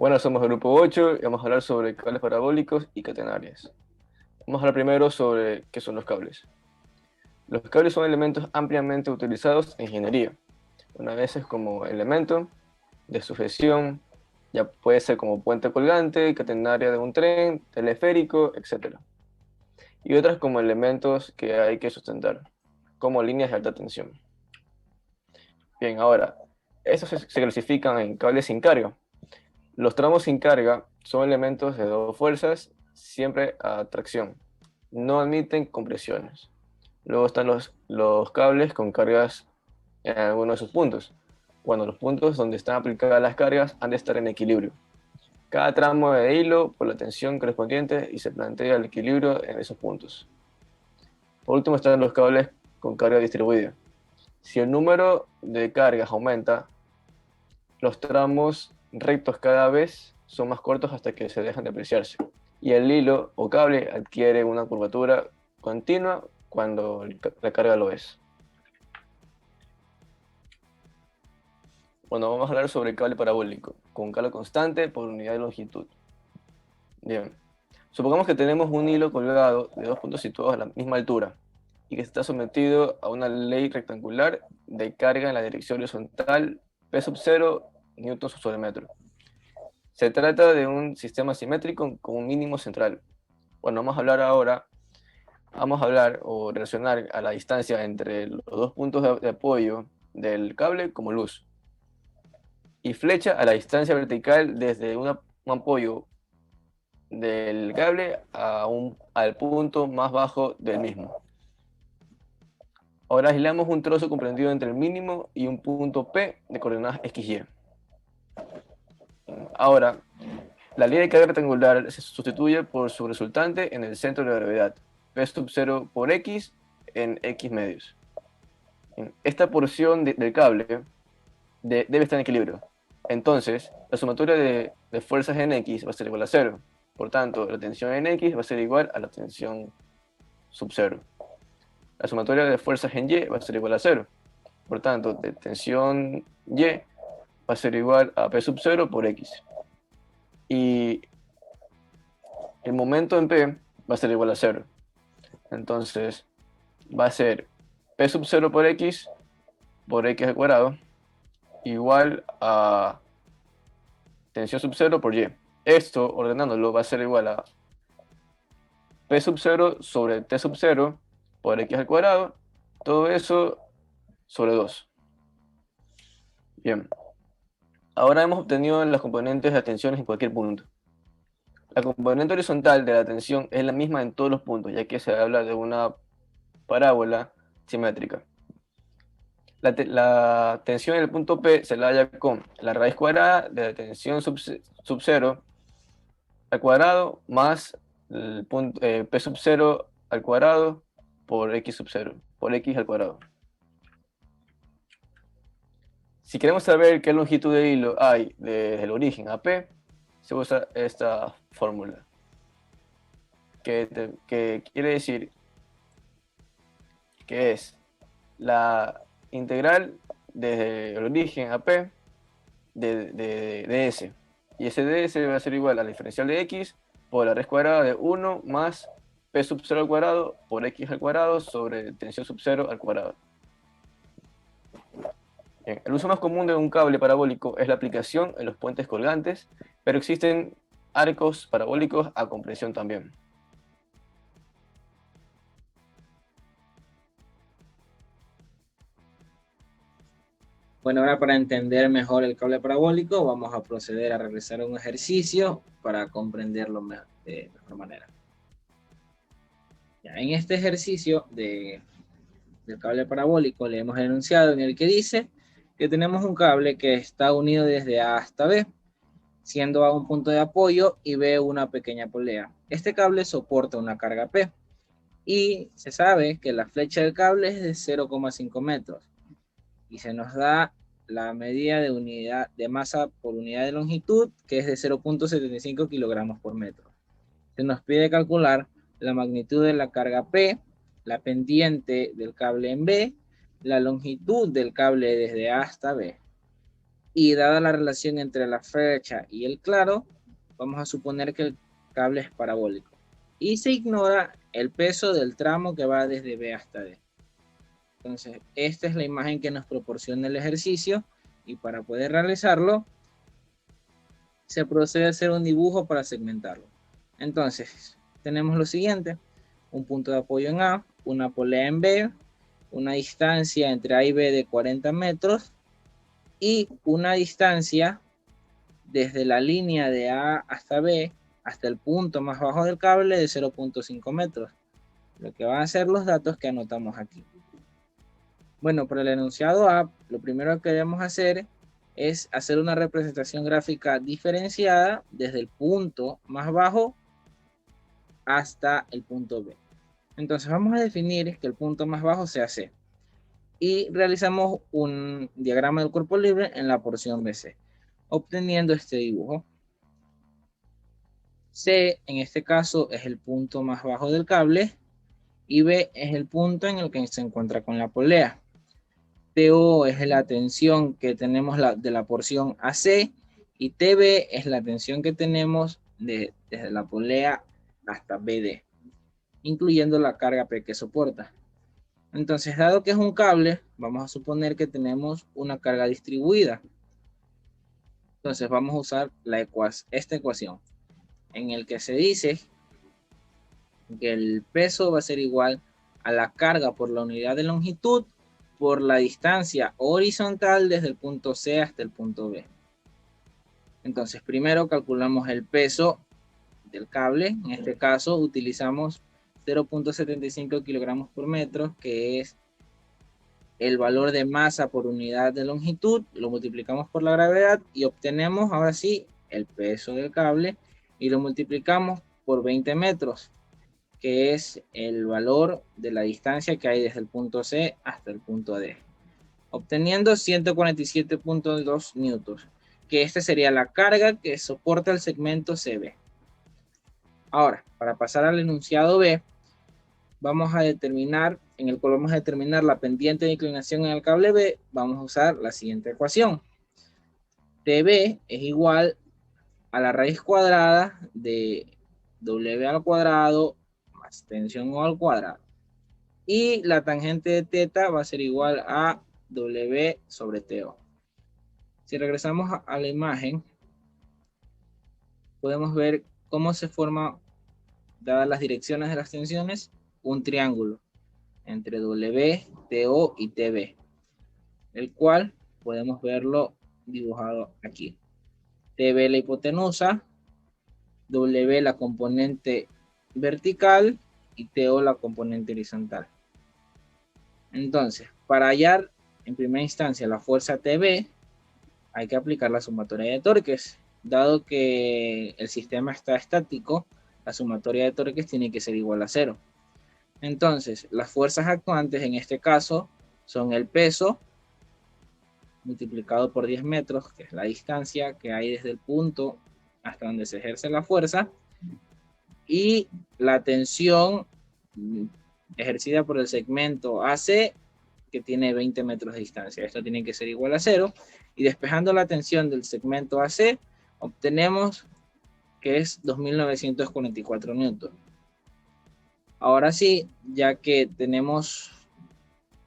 Bueno, somos el grupo 8 y vamos a hablar sobre cables parabólicos y catenarias. Vamos a hablar primero sobre qué son los cables. Los cables son elementos ampliamente utilizados en ingeniería. Una vez es como elemento de sujeción, ya puede ser como puente colgante, catenaria de un tren, teleférico, etc. Y otras como elementos que hay que sustentar, como líneas de alta tensión. Bien, ahora, estos se clasifican en cables sin carga. Los tramos sin carga son elementos de dos fuerzas, siempre a tracción. No admiten compresiones. Luego están los cables con cargas en algunos de sus puntos. Bueno, los puntos donde están aplicadas las cargas han de estar en equilibrio. Cada tramo de hilo por la tensión correspondiente y se plantea el equilibrio en esos puntos. Por último están los cables con carga distribuida. Si el número de cargas aumenta, los tramos rectos cada vez son más cortos hasta que se dejan de apreciarse. Y el hilo o cable adquiere una curvatura continua cuando la carga lo es. Bueno, vamos a hablar sobre el cable parabólico, con carga constante por unidad de longitud. Bien, supongamos que tenemos un hilo colgado de dos puntos situados a la misma altura y que está sometido a una ley rectangular de carga en la dirección horizontal P sub 0 newtons sobre metro. Se trata de un sistema simétrico con un mínimo central. Bueno, vamos a hablar o relacionar a la distancia entre los dos puntos de apoyo del cable como luz y flecha a la distancia vertical desde un apoyo del cable al punto más bajo del mismo. Ahora aislamos un trozo comprendido entre el mínimo y un punto P de coordenadas XY. Ahora, la línea de carga rectangular se sustituye por su resultante en el centro de gravedad, P sub 0 por X en X medios. Esta porción del cable debe estar en equilibrio. Entonces, la sumatoria de fuerzas en X va a ser igual a 0. Por tanto, la tensión en X va a ser igual a la tensión sub 0. La sumatoria de fuerzas en Y va a ser igual a 0. Por tanto, de tensión Y va a ser igual a P sub 0 por X. Y el momento en P va a ser igual a 0. Entonces, va a ser P sub 0 por X al cuadrado igual a tensión sub 0 por Y. Esto, ordenándolo, va a ser igual a P sub 0 sobre T sub 0 por X al cuadrado. Todo eso sobre 2. Bien. Ahora hemos obtenido las componentes de las tensiones en cualquier punto. La componente horizontal de la tensión es la misma en todos los puntos, ya que se habla de una parábola simétrica. La tensión en el punto P se la halla con la raíz cuadrada de la tensión sub 0 al cuadrado más el punto, P sub 0 al cuadrado por X sub 0, por X al cuadrado. Si queremos saber qué longitud de hilo hay desde el origen a P, se usa esta fórmula, que quiere decir que es la integral desde el origen a P de S. Y ese ds va a ser igual a la diferencial de X por la raíz cuadrada de 1 más P sub 0 al cuadrado por X al cuadrado sobre tensión sub 0 al cuadrado. Bien, el uso más común de un cable parabólico es la aplicación en los puentes colgantes, pero existen arcos parabólicos a compresión también. Bueno, ahora para entender mejor el cable parabólico, vamos a proceder a realizar un ejercicio para comprenderlo de mejor manera. Ya, en este ejercicio del cable parabólico leemos el enunciado en el que dice que tenemos un cable que está unido desde A hasta B, siendo A un punto de apoyo y B una pequeña polea. Este cable soporta una carga P y se sabe que la flecha del cable es de 0,5 metros y se nos da la medida de unidad de masa por unidad de longitud, que es de 0,75 kilogramos por metro. Se nos pide calcular la magnitud de la carga P, la pendiente del cable en B, la longitud del cable desde A hasta B. y dada la relación entre la flecha y el claro, vamos a suponer que el cable es parabólico. Y se ignora el peso del tramo que va desde B hasta D. Entonces, esta es la imagen que nos proporciona el ejercicio y para poder realizarlo, se procede a hacer un dibujo para segmentarlo. Entonces, tenemos lo siguiente: un punto de apoyo en A, una polea en B, una distancia entre A y B de 40 metros y una distancia desde la línea de A hasta B hasta el punto más bajo del cable de 0.5 metros, lo que van a ser los datos que anotamos aquí. Bueno, para el enunciado A, lo primero que debemos hacer es hacer una representación gráfica diferenciada desde el punto más bajo hasta el punto B. Entonces vamos a definir que el punto más bajo sea C y realizamos un diagrama del cuerpo libre en la porción BC, obteniendo este dibujo. C en este caso es el punto más bajo del cable y B es el punto en el que se encuentra con la polea. TO es la tensión que tenemos de la porción AC y TB es la tensión que tenemos desde la polea hasta BD, incluyendo la carga P que soporta. Entonces, dado que es un cable, vamos a suponer que tenemos una carga distribuida. Entonces, vamos a usar esta ecuación, en el que se dice que el peso va a ser igual a la carga por la unidad de longitud por la distancia horizontal desde el punto C hasta el punto B. Entonces, primero calculamos el peso del cable. En este caso, utilizamos 0.75 kilogramos por metro, que es el valor de masa por unidad de longitud. Lo multiplicamos por la gravedad y obtenemos, ahora sí, el peso del cable y lo multiplicamos por 20 metros, que es el valor de la distancia que hay desde el punto C hasta el punto D, obteniendo 147.2 newtons, que esta sería la carga que soporta el segmento CB. Ahora, para pasar al enunciado B, vamos a determinar, en el cual vamos a determinar la pendiente de inclinación en el cable B, vamos a usar la siguiente ecuación. TB es igual a la raíz cuadrada de W al cuadrado más tensión O al cuadrado. Y la tangente de teta va a ser igual a W sobre TO. Si regresamos a la imagen, podemos ver cómo se forma, dadas las direcciones de las tensiones, un triángulo entre W, TO y TB, el cual podemos verlo dibujado aquí. TB la hipotenusa, W la componente vertical y TO la componente horizontal. Entonces, para hallar en primera instancia la fuerza TB, hay que aplicar la sumatoria de torques. Dado que el sistema está estático, la sumatoria de torques tiene que ser igual a 0. Entonces, las fuerzas actuantes en este caso son el peso multiplicado por 10 metros, que es la distancia que hay desde el punto hasta donde se ejerce la fuerza, y la tensión ejercida por el segmento AC, que tiene 20 metros de distancia. Esto tiene que ser igual a 0. Y despejando la tensión del segmento AC, obtenemos que es 2.944 newtons. Ahora sí, ya que tenemos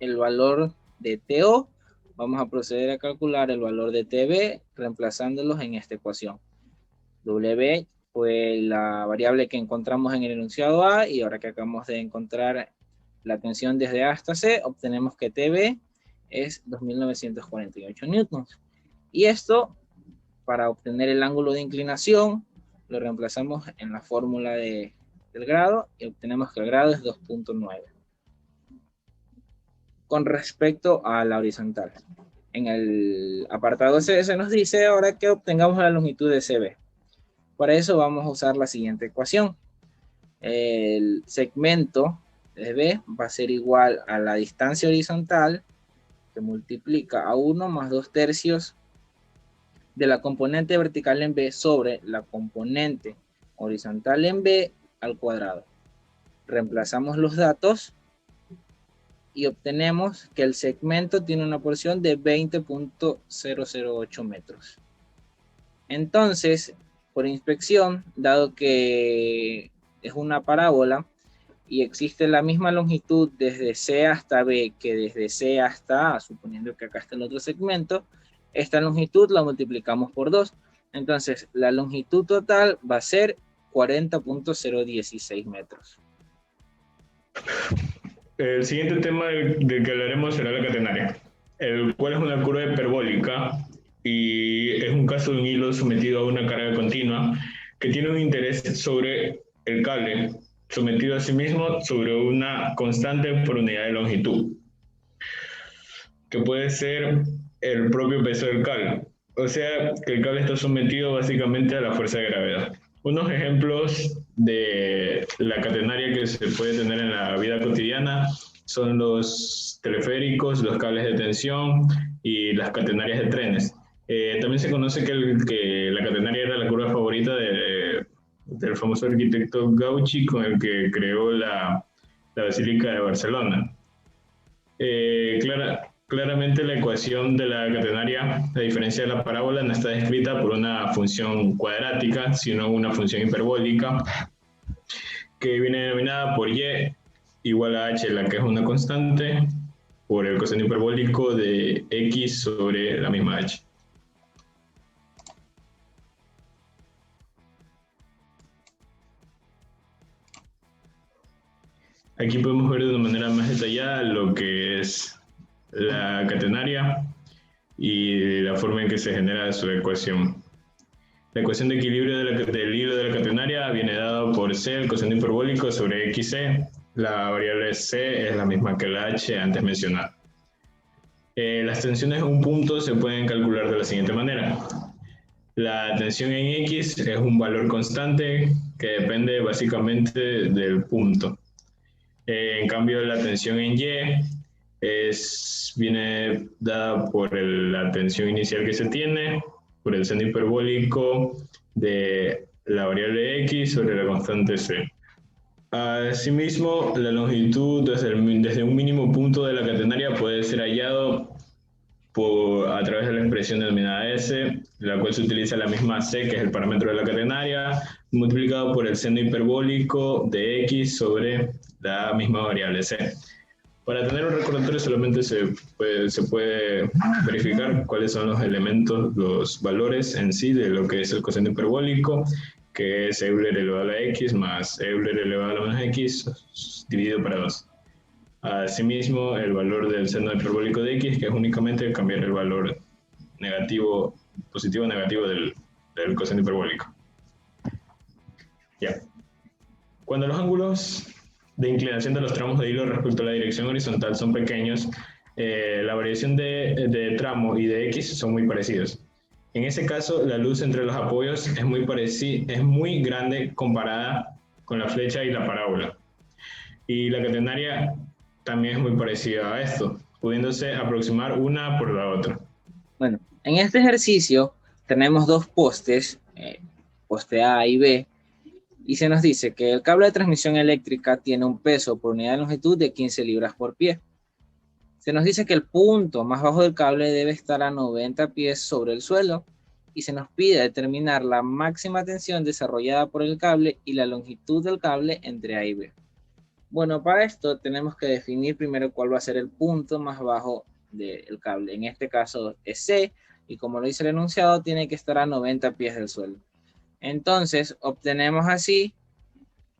el valor de TO, vamos a proceder a calcular el valor de TB, reemplazándolos en esta ecuación. W fue la variable que encontramos en el enunciado A, y ahora que acabamos de encontrar la tensión desde A hasta C, obtenemos que TB es 2.948 newtons. Y esto, para obtener el ángulo de inclinación, lo reemplazamos en la fórmula del grado y obtenemos que el grado es 2.9. Con respecto a la horizontal, en el apartado C se nos dice ahora que obtengamos la longitud de CB. Para eso vamos a usar la siguiente ecuación. El segmento de B va a ser igual a la distancia horizontal que multiplica a 1 más 2 tercios de la componente vertical en B sobre la componente horizontal en B al cuadrado. Reemplazamos los datos y obtenemos que el segmento tiene una porción de 20.008 metros. Entonces, por inspección, dado que es una parábola y existe la misma longitud desde C hasta B que desde C hasta A, suponiendo que acá está el otro segmento, esta longitud la multiplicamos por 2. Entonces, la longitud total va a ser 40.016 metros. El siguiente tema del que hablaremos será la catenaria, el cual es una curva hiperbólica y es un caso de un hilo sometido a una carga continua que tiene un interés sobre el cable, sometido a sí mismo sobre una constante por unidad de longitud, que puede ser el propio peso del cable. O sea, que el cable está sometido básicamente a la fuerza de gravedad. Unos ejemplos de la catenaria que se puede tener en la vida cotidiana son los teleféricos, los cables de tensión y las catenarias de trenes. También se conoce que la catenaria era la curva favorita del famoso arquitecto Gauchy, con el que creó la Basílica de Barcelona. Claramente la ecuación de la catenaria, a diferencia de la parábola, no está descrita por una función cuadrática, sino una función hiperbólica, que viene denominada por y igual a h, la que es una constante, por el coseno hiperbólico de x sobre la misma h. Aquí podemos ver de una manera más detallada lo que es la catenaria y la forma en que se genera su ecuación. La ecuación de equilibrio del hilo de la catenaria viene dado por C, el coseno hiperbólico, sobre XC. La variable C es la misma que la H antes mencionada. Las tensiones en un punto se pueden calcular de la siguiente manera. La tensión en X es un valor constante que depende básicamente del punto. En cambio, la tensión en Y viene dada por la tensión inicial que se tiene, por el seno hiperbólico de la variable X sobre la constante C. Asimismo, la longitud desde un mínimo punto de la catenaria puede ser hallado a través de la expresión denominada S, la cual se utiliza la misma C, que es el parámetro de la catenaria, multiplicado por el seno hiperbólico de X sobre la misma variable C. Para tener un recordatorio solamente se puede verificar cuáles son los elementos, los valores en sí de lo que es el coseno hiperbólico, que es Euler elevado a la X más Euler elevado a la menos X dividido para 2. Asimismo, el valor del seno hiperbólico de X, que es únicamente cambiar el valor negativo, positivo o negativo del coseno hiperbólico. Ya. Cuando los ángulos de inclinación de los tramos de hilo respecto a la dirección horizontal son pequeños, la variación de tramo y de X son muy parecidos. En ese caso, la luz entre los apoyos es muy grande comparada con la flecha y la parábola. Y la catenaria también es muy parecida a esto, pudiéndose aproximar una por la otra. Bueno, en este ejercicio tenemos dos postes, poste A y B, y se nos dice que el cable de transmisión eléctrica tiene un peso por unidad de longitud de 15 libras por pie. Se nos dice que el punto más bajo del cable debe estar a 90 pies sobre el suelo y se nos pide determinar la máxima tensión desarrollada por el cable y la longitud del cable entre A y B. Bueno, para esto tenemos que definir primero cuál va a ser el punto más bajo del cable. En este caso es C, y como lo dice el enunciado, tiene que estar a 90 pies del suelo. Entonces, obtenemos así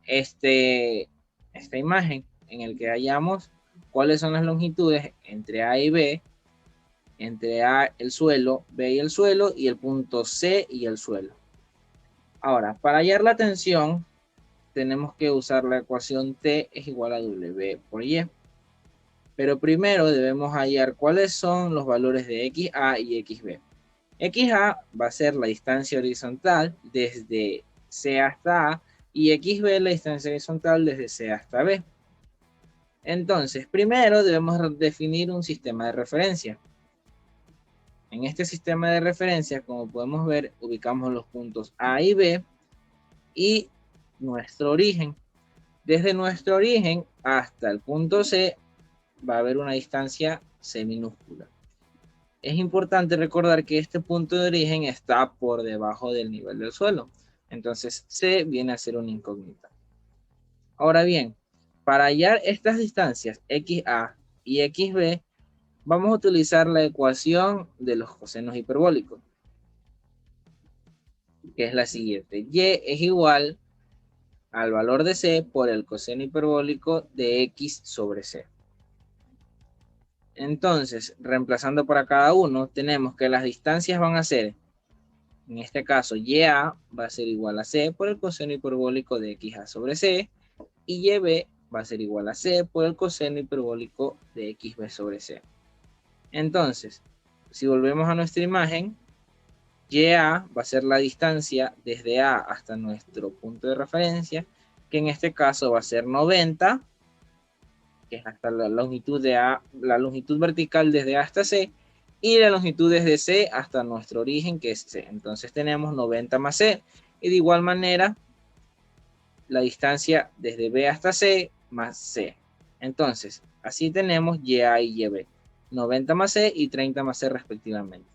esta imagen en el que hallamos cuáles son las longitudes entre A y B, entre A el suelo, B y el suelo, y el punto C y el suelo. Ahora, para hallar la tensión, tenemos que usar la ecuación T es igual a W por Y. Pero primero debemos hallar cuáles son los valores de XA y XB. XA va a ser la distancia horizontal desde C hasta A y XB la distancia horizontal desde C hasta B. Entonces, primero debemos definir un sistema de referencia. En este sistema de referencia, como podemos ver, ubicamos los puntos A y B y nuestro origen. Desde nuestro origen hasta el punto C va a haber una distancia C minúscula. Es importante recordar que este punto de origen está por debajo del nivel del suelo. Entonces C viene a ser una incógnita. Ahora bien, para hallar estas distancias XA y XB, vamos a utilizar la ecuación de los cosenos hiperbólicos, que es la siguiente. Y es igual al valor de C por el coseno hiperbólico de X sobre C. Entonces, reemplazando para cada uno, tenemos que las distancias van a ser, en este caso, YA va a ser igual a C por el coseno hiperbólico de XA sobre C, y YB va a ser igual a C por el coseno hiperbólico de XB sobre C. Entonces, si volvemos a nuestra imagen, YA va a ser la distancia desde A hasta nuestro punto de referencia, que en este caso va a ser 90, que es hasta la longitud de A, la longitud vertical desde A hasta C, y la longitud desde C hasta nuestro origen, que es C. Entonces tenemos 90 más C, y de igual manera, la distancia desde B hasta C más C. Entonces, así tenemos YA y YB, 90 más C y 30 más C respectivamente.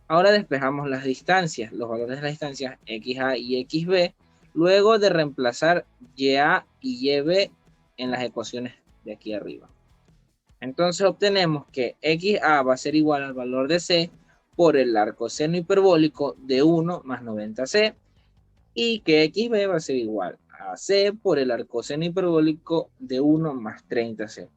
Ahora despejamos las distancias, los valores de las distancias XA y XB, luego de reemplazar YA y YB en las ecuaciones de aquí arriba. Entonces obtenemos que XA va a ser igual al valor de C por el arcoseno hiperbólico de 1 más 90C, y que XB va a ser igual a C por el arcoseno hiperbólico de 1 más 30C.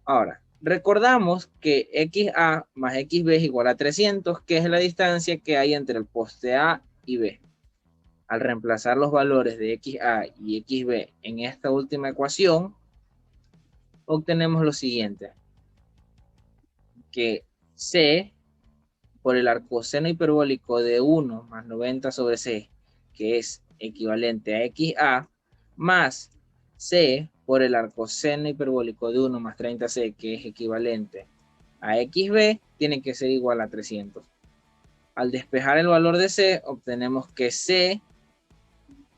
Ahora, recordamos que XA más XB es igual a 300, que es la distancia que hay entre el poste A y B. Al reemplazar los valores de XA y XB en esta última ecuación, obtenemos lo siguiente, que C por el arcoseno hiperbólico de 1 más 90 sobre C, que es equivalente a XA, más C por el arcoseno hiperbólico de 1 más 30C, que es equivalente a XB, tiene que ser igual a 300. Al despejar el valor de C, obtenemos que C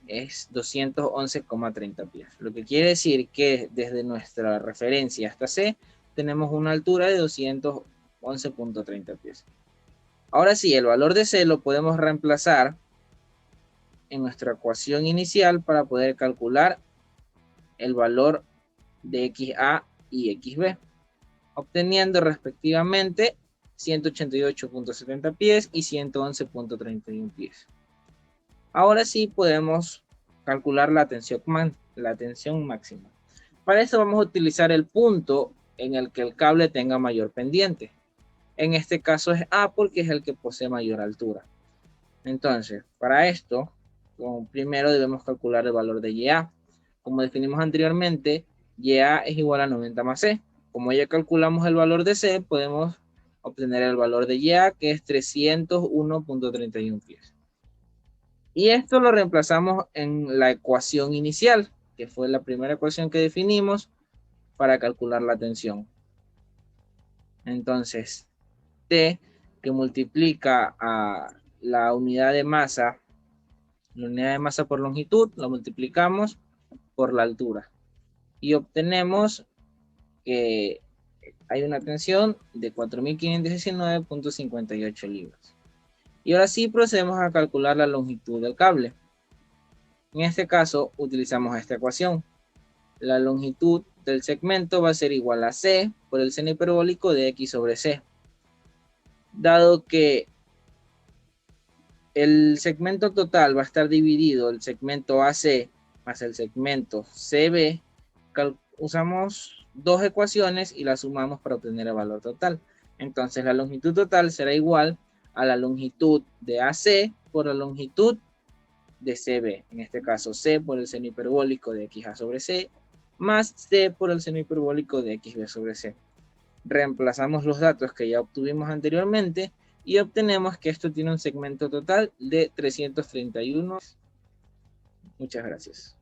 es 211,30 pies. Lo que quiere decir que desde nuestra referencia hasta C, tenemos una altura de 211,30 pies. Ahora sí, el valor de C lo podemos reemplazar en nuestra ecuación inicial para poder calcular el valor de XA y XB, obteniendo respectivamente 188,70 pies y 111,31 pies. Ahora sí podemos calcular la tensión máxima. Para eso vamos a utilizar el punto en el que el cable tenga mayor pendiente. En este caso es A porque es el que posee mayor altura. Entonces, para esto, primero debemos calcular el valor de YA. Como definimos anteriormente, YA es igual a 90 más C. Como ya calculamos el valor de C, podemos obtener el valor de YA, que es 301,31 pies. Y esto lo reemplazamos en la ecuación inicial, que fue la primera ecuación que definimos para calcular la tensión. Entonces, T, que multiplica a la unidad de masa por longitud, lo multiplicamos por la altura. Y obtenemos que hay una tensión de 4.519,58 libras. Y ahora sí procedemos a calcular la longitud del cable. En este caso utilizamos esta ecuación. La longitud del segmento va a ser igual a C por el seno hiperbólico de X sobre C. Dado que el segmento total va a estar dividido, el segmento AC más el segmento CB, usamos dos ecuaciones y las sumamos para obtener el valor total. Entonces la longitud total será igual a la longitud de AC por la longitud de CB. En este caso C por el seno hiperbólico de XA sobre C más C por el seno hiperbólico de XB sobre C. Reemplazamos los datos que ya obtuvimos anteriormente y obtenemos que esto tiene un segmento total de 331. Muchas gracias.